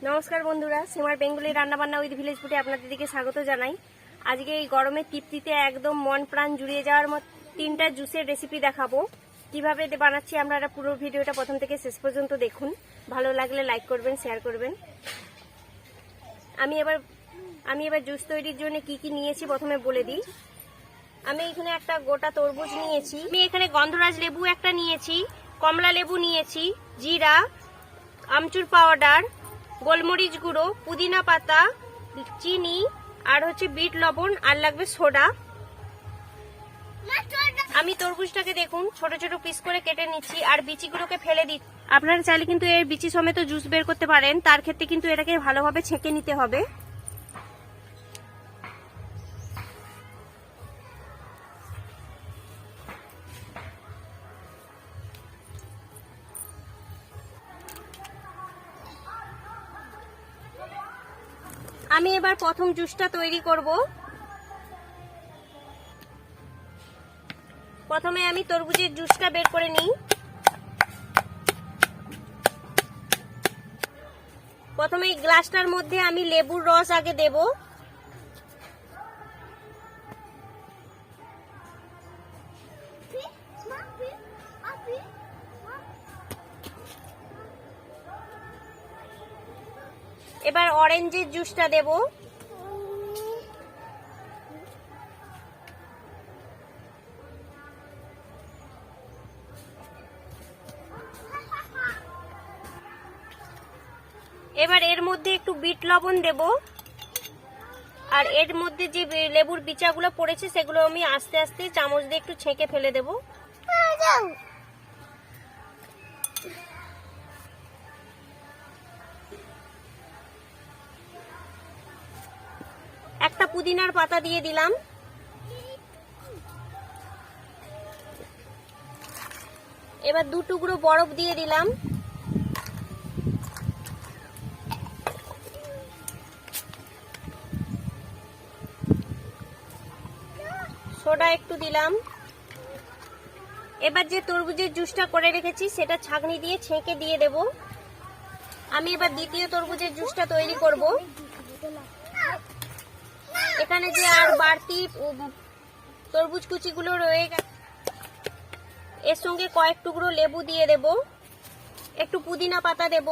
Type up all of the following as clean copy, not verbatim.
নমস্কার বন্ধুরা, সিমার বেঙ্গলি রান্না বান্না উইথ ভিলেজ ফুডে আপনাদেরকে স্বাগত জানাই। আজকে এই গরমের তৃপ্তিতে একদম মন প্রাণ জুড়িয়ে যাওয়ার মতো 3টা জুসের রেসিপি দেখাবো। কিভাবে বানাচ্ছি আপনারা পুরো ভিডিওটা প্রথম থেকে শেষ পর্যন্ত দেখুন। ভালো লাগলে লাইক করবেন, শেয়ার করবেন। আমি এবার জুস তৈরির জন্য কি কি নিয়েছি প্রথমে বলে দিই। আমি এখানে একটা গোটা তরমুজ নিয়েছি, আমি এখানে গন্ধরাজ লেবু একটা নিয়েছি, কমলা লেবু নিয়েছি, জিরা, আমচুর পাউডার, গোলমরিচ গুঁড়ো, পুদিনা পাতা, চিনি আর বিট লবণ, আর লাগবে সোডা। আমি তরমুজটাকে দেখুন ছোট ছোট পিস করে কেটে নিচ্ছি আর বিচিগুলোকে ফেলে দিচ্ছি। আপনারা চাইলে কিন্তু এর বিচি সমেত জুস বের করতে পারেন, তার ক্ষেত্রে কিন্তু এটাকে ভালোভাবে ছেঁকে নিতে হবে। আমি এবার প্রথম জুসটা তৈরি করব। প্রথমে আমি তরমুজের জুসটা বের করে নিই। প্রথমে এই গ্লাসটার মধ্যে আমি লেবুর রস আগে দেব। এবার অরেঞ্জের জুসটা দেব। এবার এর মধ্যে একটু বিট লবণ দেব, আর এর মধ্যে যে লেবুর বিচাগুলো পড়েছে সেগুলো আমি আস্তে আস্তে চামচ দিয়ে একটু ছেঁকে ফেলে দেব। একটা পুদিনার পাতা দিয়ে দিলাম। এবার 2 টুকরো বরফ দিয়ে দিলাম। সোডা একটু দিলাম। এবার যে তরমুজের জুসটা করে রেখেছি সেটা ছাঁকনি দিয়ে ছেঁকে দিয়ে দেব। আমি এবার দ্বিতীয় তরমুজের জুসটা তৈরি করব। এখানে যে আর বাড়তি তরমুজ কুচিগুলো রয়ে গেছে এর সঙ্গে কয়েক টুকরো লেবু দিয়ে দেব, একটু পুদিনা পাতা দেব।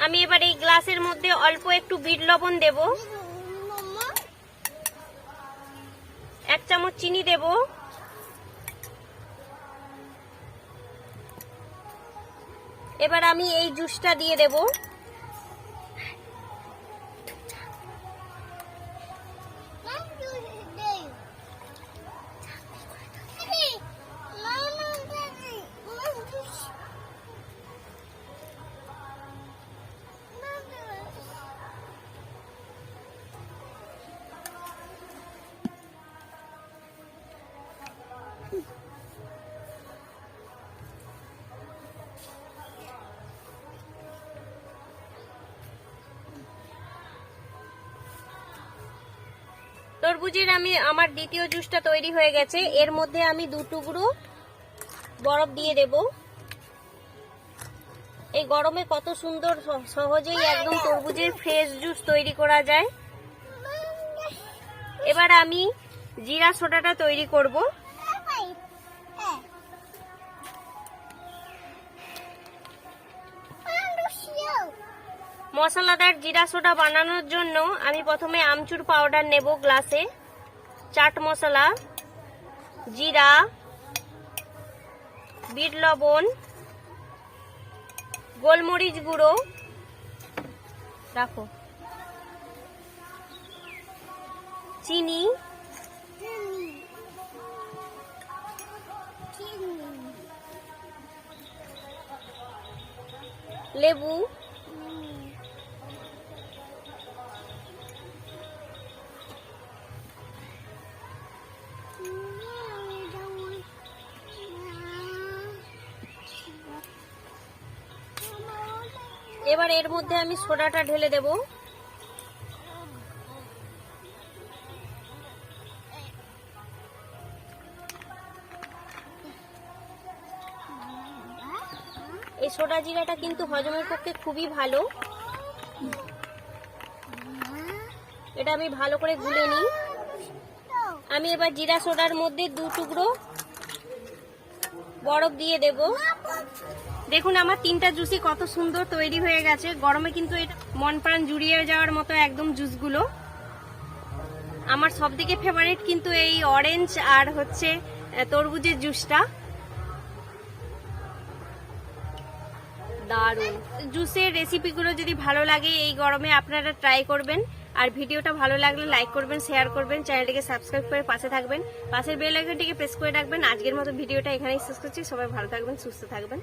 আমি এবার এই গ্লাসের মধ্যে অল্প একটু বিট লবণ দেব, 1 চামচ চিনি দেব, এবার আমি এই জুসটা দিয়ে দেব। তরমুজের আমার দ্বিতীয় জুসটা তৈরি হয়ে গেছে। এর মধ্যে আমি 2 টুকরো বরফ দিয়ে দেব। এই গরমে কত সুন্দর সহজেই একদম তরমুজের ফ্রেশ জুস তৈরি করা যায়। এবার আমি জিরা সোডাটা তৈরি করব। মশলাদার জিরা সোডা বানানোর জন্য আমি প্রথমে আমচুর পাউডার নেব গ্লাসে, চাট মশলা, জিরা, বিট লবণ, গোলমরিচ গুঁড়ো, রাখো, চিনি, লেবু, এবার এর মধ্যে আমি সোডাটা ঢেলে দেব। এই সোডা জিরাটা কিন্তু হজমের পক্ষে খুবই ভালো। এটা আমি ভালো করে গুলে নিই। আমি এবার জিরা সোডার মধ্যে 2 টুকরো বরফ দিয়ে দেব। দেখুন আমার 3টা জুসই কত সুন্দর তৈরি হয়ে গেছে। গরমে কিন্তু এটা মন প্রাণ জুড়িয়ে যাওয়ার মতো একদম জুসগুলো। আমার সবথেকে ফেভারিট কিন্তু এই অরেঞ্জ আর হচ্ছে তরমুজের জুসটা। দারুণ। জুসের রেসিপিগুলো যদি ভালো লাগে এই গরমে আপনারা ট্রাই করবেন। আর ভিডিওটা ভালো লাগলে লাইক করবেন, শেয়ার করবেন, চ্যানেলটিকে সাবস্ক্রাইব করে পাশে থাকবেন। পাশের বেল আইকনটিকে প্রেস করে রাখবেন। আজকের মতো ভিডিওটা এখানেই শেষ করছি। সবাই ভালো থাকবেন, সুস্থ থাকবেন।